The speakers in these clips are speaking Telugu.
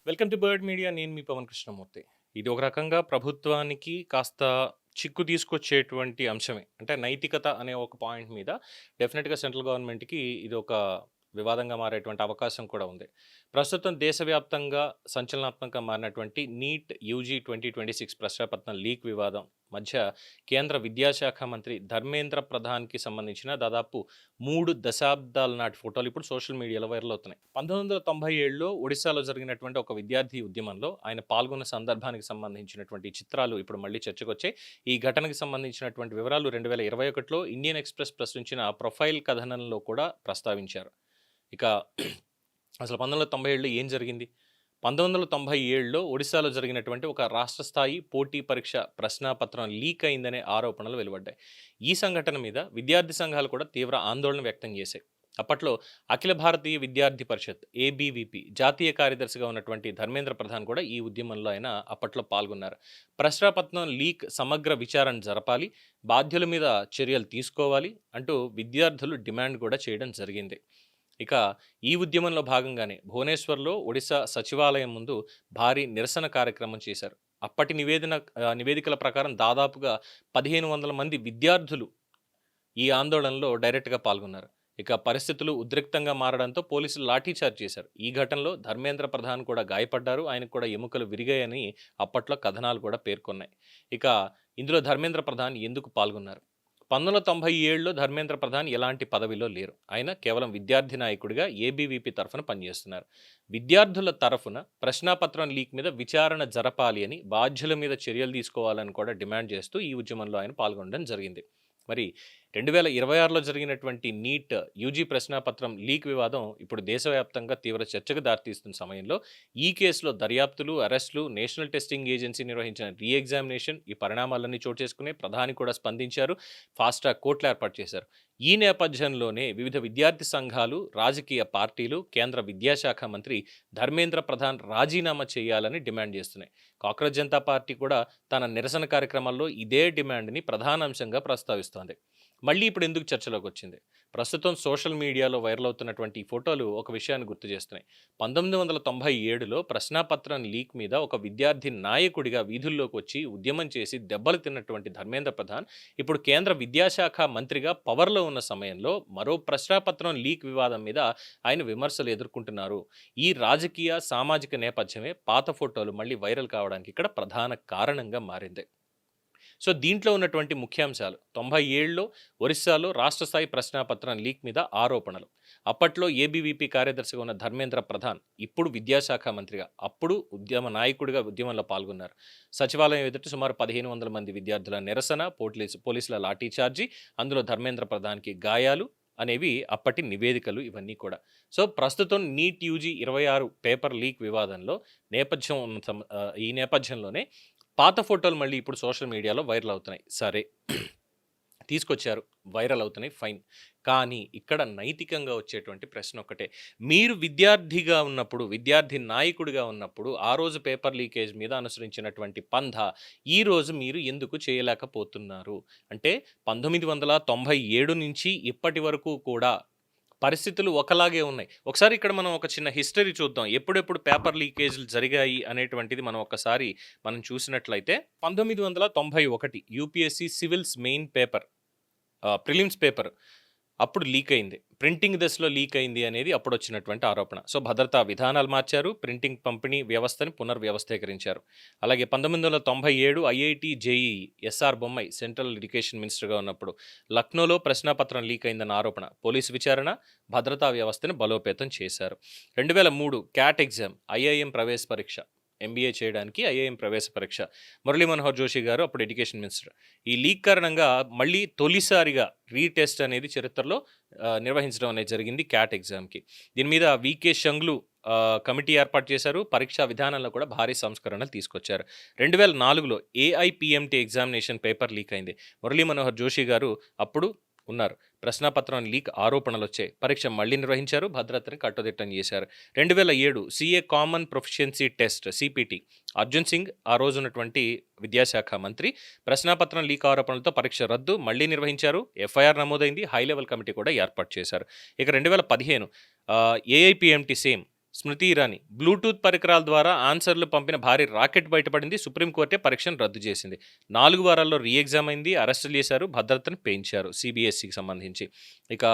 Welcome to bird media. నేను మీ పవన్ కృష్ణమూర్తి. ఇది ఒక రకంగా ప్రభుత్వానికి కాస్త చిక్కు తీసుకొచ్చేటువంటి అంశమే. అంటే నైతికత అనే ఒక పాయింట్ మీద డెఫినిట్‌గా సెంట్రల్ గవర్నమెంట్‌కి ఇది ఒక వివాదంగా మారేటువంటి అవకాశం కూడా ఉంది. ప్రస్తుతం దేశవ్యాప్తంగా సంచలనాత్మకంగా మారినటువంటి నీట్ యూజీ 2026 ప్రశ్నాపత్రం లీక్ వివాదం మధ్య కేంద్ర విద్యాశాఖ మంత్రి ధర్మేంద్ర ప్రధాన్‌కి సంబంధించిన దాదాపు 3 దశాబ్దాల నాటి ఫోటోలు ఇప్పుడు సోషల్ మీడియాలో వైరల్ అవుతున్నాయి. 1997లో ఒడిశాలో జరిగినటువంటి ఒక విద్యార్థి ఉద్యమంలో ఆయన పాల్గొన్న సందర్భానికి సంబంధించినటువంటి చిత్రాలు ఇప్పుడు మళ్ళీ చర్చకొచ్చాయి. ఈ ఘటనకు సంబంధించినటువంటి వివరాలు 2021లో ఇండియన్ ఎక్స్‌ప్రెస్ ప్రచురించిన ప్రొఫైల్ కథనంలో కూడా ప్రస్తావించారు. ఇక అసలు 1997లో ఏం జరిగింది? 1997లో ఒడిశాలో జరిగినటువంటి ఒక రాష్ట్ర స్థాయి పోటీ పరీక్ష ప్రశ్నాపత్రం లీక్ అయిందనే ఆరోపణలు వెలువడ్డాయి. ఈ సంఘటన మీద విద్యార్థి సంఘాలు కూడా తీవ్ర ఆందోళన వ్యక్తం చేశాయి. అప్పట్లో అఖిల భారతీయ విద్యార్థి పరిషత్ ఏబీవీపీ జాతీయ కార్యదర్శిగా ఉన్నటువంటి ధర్మేంద్ర ప్రధాన్ కూడా ఈ ఉద్యమంలో ఆయన అప్పట్లో పాల్గొన్నారు. ప్రశ్నాపత్రం లీక్ సమగ్ర విచారణ జరపాలి, బాధ్యుల మీద చర్యలు తీసుకోవాలి అంటూ విద్యార్థులు డిమాండ్ కూడా చేయడం జరిగింది. ఇక ఈ ఉద్యమంలో భాగంగానే భువనేశ్వర్లో ఒడిశా సచివాలయం ముందు భారీ నిరసన కార్యక్రమం చేశారు. అప్పటి నివేదికల ప్రకారం దాదాపుగా 1500 మంది విద్యార్థులు ఈ ఆందోళనలో డైరెక్ట్‌గా పాల్గొన్నారు. ఇక పరిస్థితులు ఉద్రిక్తంగా మారడంతో పోలీసులు లాఠీచార్జ్ చేశారు. ఈ ఘటనలో ధర్మేంద్ర ప్రధాన్ కూడా గాయపడ్డారు. ఆయనకు కూడా ఎముకలు విరిగాయని అప్పట్లో కథనాలు కూడా పేర్కొన్నాయి. ఇక ఇందులో ధర్మేంద్ర ప్రధాన్ ఎందుకు పాల్గొన్నారు? 1997లో ధర్మేంద్ర ప్రధాన్ ఎలాంటి పదవిలో లేరు. ఆయన కేవలం విద్యార్థి నాయకుడిగా ఏబీవీపీ తరఫున పనిచేస్తున్నారు. విద్యార్థుల తరఫున ప్రశ్నాపత్రం లీక్ మీద విచారణ జరపాలి అని, బాధ్యుల మీద చర్యలు తీసుకోవాలని కూడా డిమాండ్ చేస్తూ ఈ ఉద్యమంలో ఆయన పాల్గొనడం జరిగింది. మరి 2026లో జరిగినటువంటి నీట్ యూజీ ప్రశ్నాపత్రం లీక్ వివాదం ఇప్పుడు దేశవ్యాప్తంగా తీవ్ర చర్చకు దారితీస్తున్న సమయంలో ఈ కేసులో దర్యాప్తులు, అరెస్టులు, నేషనల్ టెస్టింగ్ ఏజెన్సీ నిర్వహించిన రీ ఎగ్జామినేషన్, ఈ పరిణామాలన్నీ చోటు చేసుకుని ప్రధాని కూడా స్పందించారు. ఫాస్ట్ ట్రాక్ కోర్టులు ఏర్పాటు చేశారు. ఈ నేపథ్యంలోనే వివిధ విద్యార్థి సంఘాలు, రాజకీయ పార్టీలు కేంద్ర విద్యాశాఖ మంత్రి ధర్మేంద్ర ప్రధాన్ రాజీనామా చేయాలని డిమాండ్ చేస్తున్నాయి. కాంగ్రెస్ జనతా పార్టీ కూడా తన నిరసన కార్యక్రమాల్లో ఇదే డిమాండ్ని ప్రధాన అంశంగా ప్రస్తావిస్తోంది. మళ్ళీ ఇప్పుడు ఎందుకు చర్చలోకి వచ్చింది? ప్రస్తుతం సోషల్ మీడియాలో వైరల్ అవుతున్నటువంటి ఈ ఫోటోలు ఒక విషయాన్ని గుర్తు చేస్తున్నాయి. 1997లో ప్రశ్నాపత్రం లీక్ మీద ఒక విద్యార్థి నాయకుడిగా వీధుల్లోకి వచ్చి ఉద్యమం చేసి దెబ్బలు తిన్నటువంటి ధర్మేంద్ర ప్రధాన్ ఇప్పుడు కేంద్ర విద్యాశాఖ మంత్రిగా పవర్లో ఉన్న సమయంలో మరో ప్రశ్నాపత్రం లీక్ వివాదం మీద ఆయన విమర్శలు ఎదుర్కొంటున్నారు. ఈ రాజకీయ, సామాజిక నేపథ్యమే పాత ఫోటోలు మళ్ళీ వైరల్ కావడానికి ఇక్కడ ప్రధాన కారణంగా మారింది. సో దీంట్లో ఉన్నటువంటి ముఖ్యాంశాలు 97లో ఒరిస్సాలో రాష్ట్ర స్థాయి ప్రశ్నాపత్రం లీక్ మీద ఆరోపణలు. అప్పట్లో ఏబీవీపీ కార్యదర్శిగా ఉన్న ధర్మేంద్ర ప్రధాన్ ఇప్పుడు విద్యాశాఖ మంత్రిగా, అప్పుడు ఉద్యమ నాయకుడిగా ఉద్యమంలో పాల్గొన్నారు. సచివాలయం ఎదుట సుమారు 1500 మంది విద్యార్థుల నిరసన, పోలీసుల లాఠీచార్జి, అందులో ధర్మేంద్ర ప్రధాన్కి గాయాలు అనేవి అప్పటి నివేదికలు ఇవన్నీ కూడా. సో ప్రస్తుతం నీట్ యూజీ 26 పేపర్ లీక్ వివాదంలో ఈ నేపథ్యంలోనే పాత ఫోటోలు మళ్ళీ ఇప్పుడు సోషల్ మీడియాలో వైరల్ అవుతున్నాయి. సరే తీసుకొచ్చారు, వైరల్ అవుతున్నాయి, ఫైన్. కానీ ఇక్కడ నైతికంగా వచ్చేటువంటి ప్రశ్న ఒక్కటే. మీరు విద్యార్థిగా ఉన్నప్పుడు, విద్యార్థి నాయకుడిగా ఉన్నప్పుడు ఆ రోజు పేపర్ లీకేజ్ మీద అనుసరించినటువంటి పంథా ఈరోజు మీరు ఎందుకు చేయలేకపోతున్నారు? అంటే 1997 నుంచి ఇప్పటి వరకు కూడా పరిస్థితులు ఒకలాగే ఉన్నాయి. ఒకసారి ఇక్కడ మనం ఒక చిన్న హిస్టరీ చూద్దాం. ఎప్పుడెప్పుడు పేపర్ లీకేజ్‌లు జరిగాయి అనేటువంటిది మనం చూసినట్లయితే 1991 UPSC civils main paper, prelims paper అప్పుడు లీక్ అయింది. ప్రింటింగ్ దశలో లీక్ అయింది అనేది అప్పుడొచ్చినటువంటి ఆరోపణ. సో భద్రతా విధానాలు మార్చారు, ప్రింటింగ్ పంపిణీ వ్యవస్థని పునర్వ్యవస్థీకరించారు. అలాగే 1997 ఐఐటీ జేఈఈ ఎస్ఆర్ బొమ్మై సెంట్రల్ ఎడ్యుకేషన్ మినిస్టర్గా ఉన్నప్పుడు లక్నోలో ప్రశ్నాపత్రం లీక్ అయిందన్న ఆరోపణ, పోలీసు విచారణ, భద్రతా వ్యవస్థని బలోపేతం చేశారు. 2003 క్యాట్ ఎగ్జామ్, ఐఐఎం ప్రవేశ పరీక్ష, ఎంబీఏ చేయడానికి ఐఐఎం ప్రవేశ పరీక్ష, మురళీ మనోహర్ జోషి గారు అప్పుడు ఎడ్యుకేషన్ మినిస్టర్. ఈ లీక్ కారణంగా మళ్ళీ తొలిసారిగా రీటెస్ట్ అనేది చరిత్రలో నిర్వహించడం అనేది జరిగింది క్యాట్ ఎగ్జామ్కి. దీని మీద వికే షంగ్లు కమిటీ ఏర్పాటు చేశారు. పరీక్షా విధానంలో కూడా భారీ సంస్కరణలు తీసుకొచ్చారు. 2004లో ఏఐపిఎంటీ ఎగ్జామినేషన్ పేపర్ లీక్ అయింది. మురళీ మనోహర్ జోషి గారు అప్పుడు ఉన్నారు. ప్రశ్నాపత్రం లీక్ ఆరోపణలు వచ్చాయి. పరీక్ష మళ్ళీ నిర్వహించారు, భద్రతని కట్టుదిట్టం చేశారు. 2007 CA common proficiency test CPT, Arjun Singh ఆ రోజు ఉన్నటువంటి విద్యాశాఖ మంత్రి. ప్రశ్నాపత్రం లీక్ ఆరోపణలతో పరీక్ష రద్దు, మళ్ళీ నిర్వహించారు. ఎఫ్ఐఆర్ నమోదైంది, హై లెవెల్ కమిటీ కూడా ఏర్పాటు చేశారు. ఇక 2015 ఏఐపిఎంటీ సేమ్ స్మృతి ఇరానీ బ్లూటూత్ పరికరాల ద్వారా ఆన్సర్లు పంపిన భారీ రాకెట్ బయటపడింది. సుప్రీంకోర్టే పరీక్షను రద్దు చేసింది. 4 వారాల్లో రీ ఎగ్జామ్ అయింది. అరెస్టులు చేశారు. భద్రతను పెంచారు సిబిఎస్ఈకి సంబంధించి. ఇక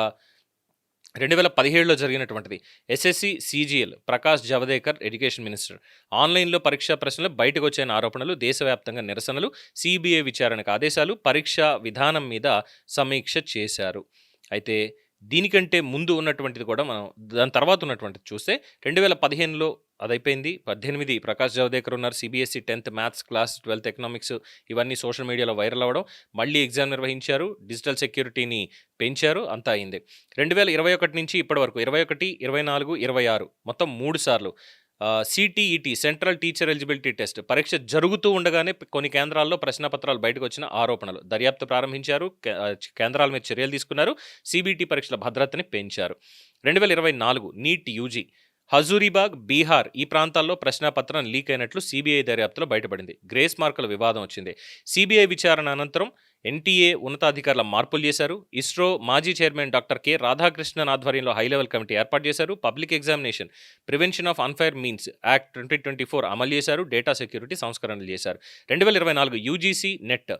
2017లో జరిగినటువంటిది SSC CGL Prakash Javadekar education minister ఆన్లైన్లో పరీక్షా ప్రశ్నలు బయటకు వచ్చాయన్న ఆరోపణలు, దేశవ్యాప్తంగా నిరసనలు, సిబిఐ విచారణకు ఆదేశాలు, పరీక్షా విధానం మీద సమీక్ష చేశారు. అయితే దీనికంటే ముందు ఉన్నటువంటిది కూడా మనం దాని తర్వాత ఉన్నటువంటిది చూస్తే 2015లో అదైపోయింది. 18 ప్రకాష్ జవదేకర్ ఉన్నారు. CBSE 10th maths class, 12th economics ఇవన్నీ సోషల్ మీడియాలో వైరల్ అవ్వడం, మళ్ళీ ఎగ్జామ్ నిర్వహించారు, డిజిటల్ సెక్యూరిటీని పెంచారు, అంతా అయింది. 2021 నుంచి ఇప్పటి వరకు 21, 24, 26 మొత్తం 3 సార్లు సిటిఈటి సెంట్రల్ టీచర్ ఎలిజిబిలిటీ టెస్ట్ పరీక్ష జరుగుతూ ఉండగానే కొన్ని కేంద్రాల్లో ప్రశ్నపత్రాలు బయటకు వచ్చిన ఆరోపణలు, దర్యాప్తు ప్రారంభించారు, కేంద్రాల మీద చర్యలు తీసుకున్నారు, సిబిటి పరీక్షల భద్రతని పెంచారు. 2024 నీట్ యూజీ హజూరీబాగ్, బీహార్ ఈ ప్రాంతాల్లో ప్రశ్నాపత్రం లీక్ అయినట్లు సిబిఐ దర్యాప్తులో బయటపడింది. గ్రేస్ మార్కుల వివాదం వచ్చింది. సిబిఐ విచారణ అనంతరం ఎన్టీఏ ఉన్నతాధికారుల మార్పులు చేశారు. ఇస్రో మాజీ చైర్మన్ డాక్టర్ కె రాధాకృష్ణన్ ఆధ్వర్యంలో హైలెవెల్ కమిటీ ఏర్పాటు చేశారు. Public examination prevention of unfair means act 2024 అమలు చేశారు. డేటా సెక్యూరిటీ సంస్కరణలు చేశారు. 2024 యూజీసీ నెట్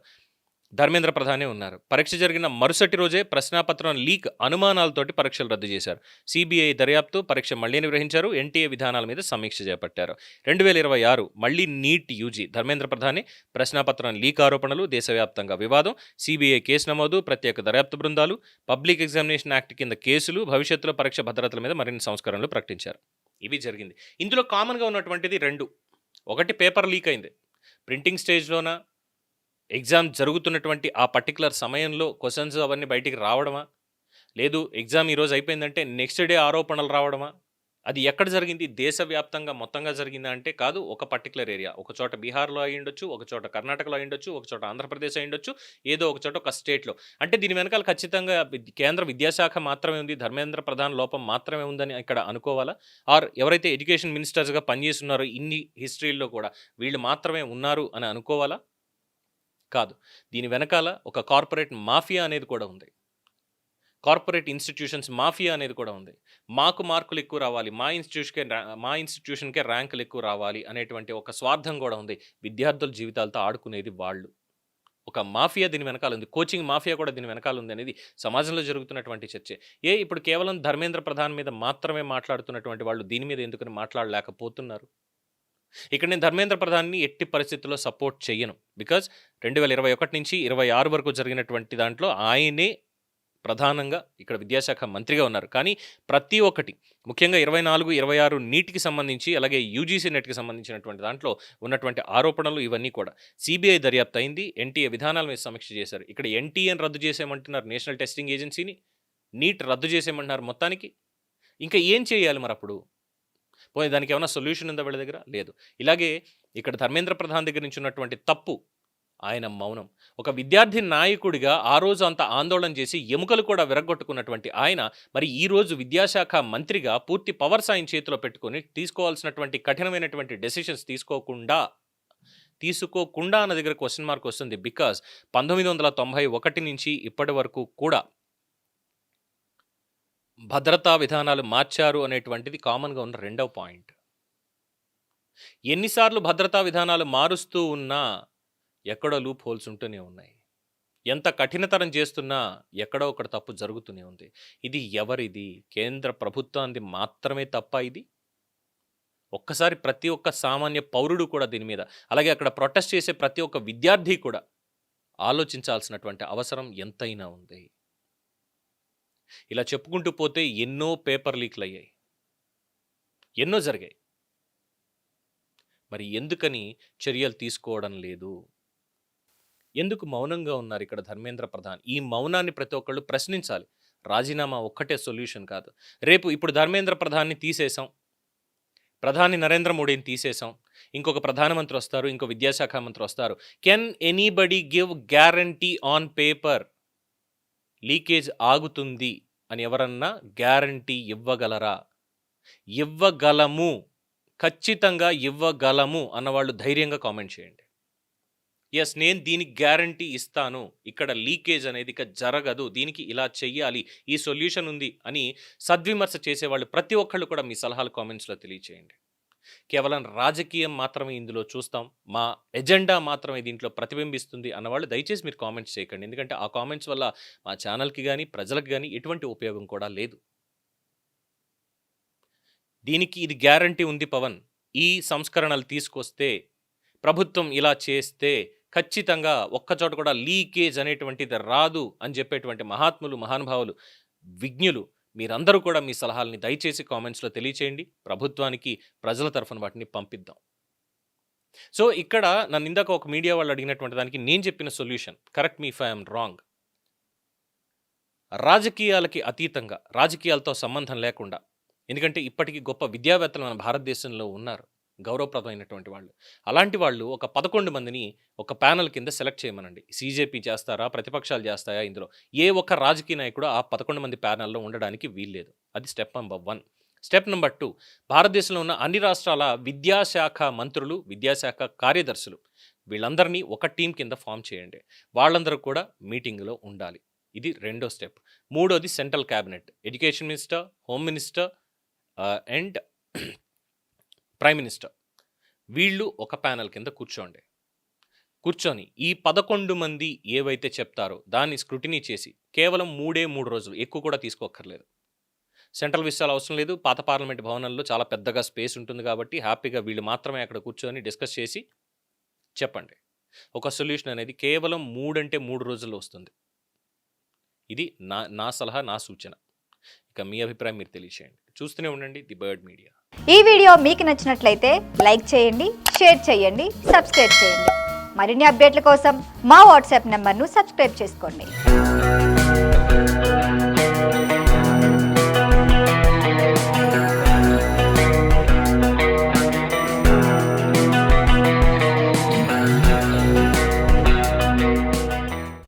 ధర్మేంద్ర ప్రధానే ఉన్నారు. పరీక్ష జరిగిన మరుసటి రోజే ప్రశ్నాపత్రం లీక్ అనుమానాలతోటి పరీక్షలు రద్దు చేశారు. సిబిఐ దర్యాప్తు, పరీక్ష మళ్లీ నిర్వహించారు. ఎన్టీఏ విధానాల మీద సమీక్ష చేపట్టారు. 2026 మళ్లీ నీట్ యూజీ ధర్మేంద్ర ప్రధానే ప్రశ్నాపత్రం లీక్ ఆరోపణలు, దేశవ్యాప్తంగా వివాదం, సిబిఐ కేసు నమోదు, ప్రత్యేక దర్యాప్తు బృందాలు, పబ్లిక్ ఎగ్జామినేషన్ యాక్ట్ కింద కేసులు, భవిష్యత్తులో పరీక్ష భద్రతల మీద మరిన్ని సంస్కరణలు ప్రకటించారు. ఇవి జరిగింది. ఇందులో కామన్గా ఉన్నటువంటిది 2. ఒకటి పేపర్ లీక్ అయింది. ప్రింటింగ్ స్టేజ్లోన ఎగ్జామ్ జరుగుతున్నటువంటి ఆ పర్టికులర్ సమయంలో క్వశ్చన్స్ అవన్నీ బయటికి రావడమా, లేదు ఎగ్జామ్ ఈరోజు అయిపోయిందంటే నెక్స్ట్ డే ఆరోపణలు రావడమా, అది ఎక్కడ జరిగింది, దేశవ్యాప్తంగా మొత్తంగా జరిగిందా అంటే కాదు, ఒక పర్టికులర్ ఏరియా, ఒక చోట బీహార్లో అయి ఉండొచ్చు, ఒక చోట కర్ణాటకలో అయి ఉండొచ్చు, ఒక చోట ఆంధ్రప్రదేశ్ అయి ఉండొచ్చు, ఏదో ఒక చోట ఒక స్టేట్లో. అంటే దీని వెనకాల ఖచ్చితంగా కేంద్ర విద్యాశాఖ మాత్రమే ఉంది, ధర్మేంద్ర ప్రధాన్ లోపం మాత్రమే ఉందని ఇక్కడ అనుకోవాలా? ఆర్ ఎవరైతే ఎడ్యుకేషన్ మినిస్టర్స్గా పనిచేస్తున్నారో ఇన్ని హిస్టరీల్లో కూడా వీళ్ళు మాత్రమే ఉన్నారు అని అనుకోవాలా? కాదు. దీని వెనకాల ఒక కార్పొరేట్ మాఫియా అనేది కూడా ఉంది. కార్పొరేట్ ఇన్స్టిట్యూషన్స్ మాఫియా అనేది కూడా ఉంది. మాకు మార్కులు ఎక్కువ రావాలి, మా ఇన్స్టిట్యూషన్కే ర్యాంకులు ఎక్కువ రావాలి అనేటువంటి ఒక స్వార్థం కూడా ఉంది. విద్యార్థుల జీవితాలతో ఆడుకునేది వాళ్ళు. ఒక మాఫియా దీని వెనకాల ఉంది. కోచింగ్ మాఫియా కూడా దీని వెనకాల ఉంది అనేది సమాజంలో జరుగుతున్నటువంటి చర్చే. ఇప్పుడు కేవలం ధర్మేంద్ర ప్రధాన్ మీద మాత్రమే మాట్లాడుతున్నటువంటి వాళ్ళు దీని మీద ఎందుకని మాట్లాడలేకపోతున్నారు? ఇక్కడ నేను ధర్మేంద్ర ప్రధాన్ని ఎట్టి పరిస్థితుల్లో సపోర్ట్ చెయ్యను. బికాజ్ 2021 నుంచి 26 వరకు జరిగినటువంటి దాంట్లో ఆయనే ప్రధానంగా ఇక్కడ విద్యాశాఖ మంత్రిగా ఉన్నారు. కానీ ప్రతి ఒక్కటి ముఖ్యంగా 24, 26 నీటికి సంబంధించి, అలాగే యూజీసీ నెట్కి సంబంధించినటువంటి దాంట్లో ఉన్నటువంటి ఆరోపణలు ఇవన్నీ కూడా సిబిఐ దర్యాప్తు అయింది. ఎన్టీఏ విధానాల మీద సమీక్ష చేశారు. ఇక్కడ ఎన్టీఏని రద్దు చేసేయమంటున్నారు, నేషనల్ టెస్టింగ్ ఏజెన్సీని. నీట్ రద్దు చేసేయమంటున్నారు మొత్తానికి. ఇంకా ఏం చేయాలి మరి అప్పుడు? పోనీ దానికి ఏమైనా సొల్యూషన్ ఉందా వీళ్ళ దగ్గర? లేదు. ఇలాగే ఇక్కడ ధర్మేంద్ర ప్రధాన్ దగ్గర నుంచి ఉన్నటువంటి తప్పు ఆయన మౌనం. ఒక విద్యార్థి నాయకుడిగా ఆ రోజు అంత ఆందోళన చేసి ఎముకలు కూడా విరగొట్టుకున్నటువంటి ఆయన మరి ఈ రోజు విద్యాశాఖ మంత్రిగా పూర్తి పవర్స్ ఆయన చేతిలో పెట్టుకొని తీసుకోవాల్సినటువంటి కఠినమైనటువంటి డెసిషన్స్ తీసుకోకుండా అన్న దగ్గర క్వశ్చన్ మార్క్ వస్తుంది. బికాజ్ 1991 నుంచి ఇప్పటి వరకు కూడా భద్రతా విధానాలు మార్చారు అనేటువంటిది కామన్గా ఉన్న 2వ పాయింట్. ఎన్నిసార్లు భద్రతా విధానాలు మారుస్తూ ఉన్నా ఎక్కడో లూప్ హోల్స్ ఉంటూనే ఉన్నాయి. ఎంత కఠినతరం చేస్తున్నా ఎక్కడో ఒకటి తప్పు జరుగుతూనే ఉంది. ఇది ఎవరిది? కేంద్ర ప్రభుత్వానికి మాత్రమే తప్ప ఇది? ఒక్కసారి ప్రతి ఒక్క సామాన్య పౌరుడు కూడా దీని మీద, అలాగే అక్కడ ప్రొటెస్ట్ చేసే ప్రతి ఒక్క విద్యార్థి కూడా ఆలోచించాల్సినటువంటి అవసరం ఎంతైనా ఉంది. ఇలా చెప్పుకుంటూ పోతే ఎన్నో పేపర్ లీక్లు అయ్యాయి, ఎన్నో జరిగాయి. మరి ఎందుకని చర్యలు తీసుకోవడం లేదు? ఎందుకు మౌనంగా ఉన్నారు ఇక్కడ ధర్మేంద్ర ప్రధాన్? ఈ మౌనాన్ని ప్రతి ఒక్కళ్ళు ప్రశ్నించాలి. రాజీనామా ఒక్కటే సొల్యూషన్ కాదు. రేపు ఇప్పుడు ధర్మేంద్ర ప్రధాన్ని తీసేసాం, ప్రధాని నరేంద్ర మోడీని తీసేసాం, ఇంకొక ప్రధానమంత్రి వస్తారు, ఇంకో విద్యాశాఖ మంత్రి వస్తారు. Can anybody give guarantee on paper leakage ఆగుతుంది అని ఎవరన్నా గ్యారంటీ ఇవ్వగలరా? ఇవ్వగలము, ఖచ్చితంగా ఇవ్వగలము అన్నవాళ్ళు ధైర్యంగా కామెంట్ చేయండి. యెస్, నేను దీనికి గ్యారంటీ ఇస్తాను. ఇక్కడ లీకేజ్ అనేది ఇక జరగదు. దీనికి ఇలా చెయ్యాలి. ఈ సొల్యూషన్ ఉంది అని సద్విమర్శ చేసేవాళ్ళు ప్రతి ఒక్కళ్ళు కూడా మీ సలహాలు కామెంట్స్‌లో తెలియచేయండి. కేవలం రాజకీయం మాత్రమే ఇందులో చూస్తాం. మా ఎజెండా మాత్రమే దీంట్లో ప్రతిబింబిస్తుంది అన్నవాళ్ళు దయచేసి మీరు కామెంట్స్ చేయకండి. ఎందుకంటే ఆ కామెంట్స్ వల్ల మా ఛానల్‌కి గాని, ప్రజలకు గాని ఎటువంటి ఉపయోగం కూడా లేదు. దీనికి ఇది గ్యారంటీ ఉంది పవన్. ఈ సంస్కరణలు తీసుకొస్తే, ప్రభుత్వం ఇలా చేస్తే ఖచ్చితంగా ఒక్కచోట కూడా లీకేజ్ అనేటువంటిది రాదు అని చెప్పేటువంటి మహాత్ములు, మహానుభావులు, విజ్ఞులు మీరందరూ కూడా మీ సలహాలని దయచేసి కామెంట్స్‌లో తెలియచేయండి. ప్రభుత్వానికి ప్రజల తరఫున వాటిని పంపిద్దాం. సో, ఇక్కడ నన్నిందాక ఒక మీడియా వాళ్ళు అడిగినటువంటి దానికి నేను చెప్పిన solution, correct me if I am wrong. రాజకీయాలకి అతీతంగా, రాజకీయాలతో సంబంధం లేకుండా, ఎందుకంటే ఇప్పటికి గొప్ప విద్యావేత్తలు మన భారతదేశంలో ఉన్నారు. గౌరవప్రదమైనటువంటి వాళ్ళు. అలాంటి వాళ్ళు ఒక 11 మందిని ఒక ప్యానెల్ కింద సెలెక్ట్ చేయమనండి. సీజేపీ చేస్తారా? ప్రతిపక్షాలు చేస్తాయా? ఇందులో ఏ ఒక్క రాజకీయ నాయకుడు ఆ 11 మంది ప్యానెల్‌లో ఉండడానికి వీల్లేదు. అది స్టెప్ నంబర్ 1. స్టెప్ నంబర్ 2, భారతదేశంలో ఉన్న అన్ని రాష్ట్రాల విద్యాశాఖ మంత్రులు, విద్యాశాఖ కార్యదర్శులు వీళ్ళందరినీ ఒక టీమ్ కింద ఫార్మ్ చేయండి. వాళ్ళందరూ కూడా మీటింగ్‌లో ఉండాలి. ఇది రెండో స్టెప్. మూడోది central cabinet. Education minister, home minister and prime minister. వీళ్ళు ఒక ప్యానెల్ కింద కూర్చోండి. కూర్చొని ఈ 11 మంది ఏవైతే చెప్తారో దాన్ని స్క్రూటినీ చేసి కేవలం 3 రోజులు, ఎక్కువ కూడా తీసుకోక్కర్లేదు. సెంట్రల్ విషయాలు అవసరం లేదు. పాత పార్లమెంట్ భవనంలో చాలా పెద్దగా స్పేస్ ఉంటుంది కాబట్టి హ్యాపీగా వీళ్ళు మాత్రమే అక్కడ కూర్చొని డిస్కస్ చేసి చెప్పండి. ఒక సొల్యూషన్ అనేది కేవలం 3 రోజుల్లో వస్తుంది. ఇది నా సలహా, నా సూచన. ఇక మీ అభిప్రాయం మీరు తెలియచేయండి. చూస్తూనే ఉండండి ది బర్డ్ మీడియా. ఈ వీడియో మీకు నచ్చినట్లయితే లైక్ చేయండి, షేర్ చేయండి, సబ్స్క్రైబ్ చేయండి. మరిన్ని అప్డేట్ల కోసం మా వాట్సాప్ నెంబర్ను సబ్స్క్రైబ్ చేసుకోండి.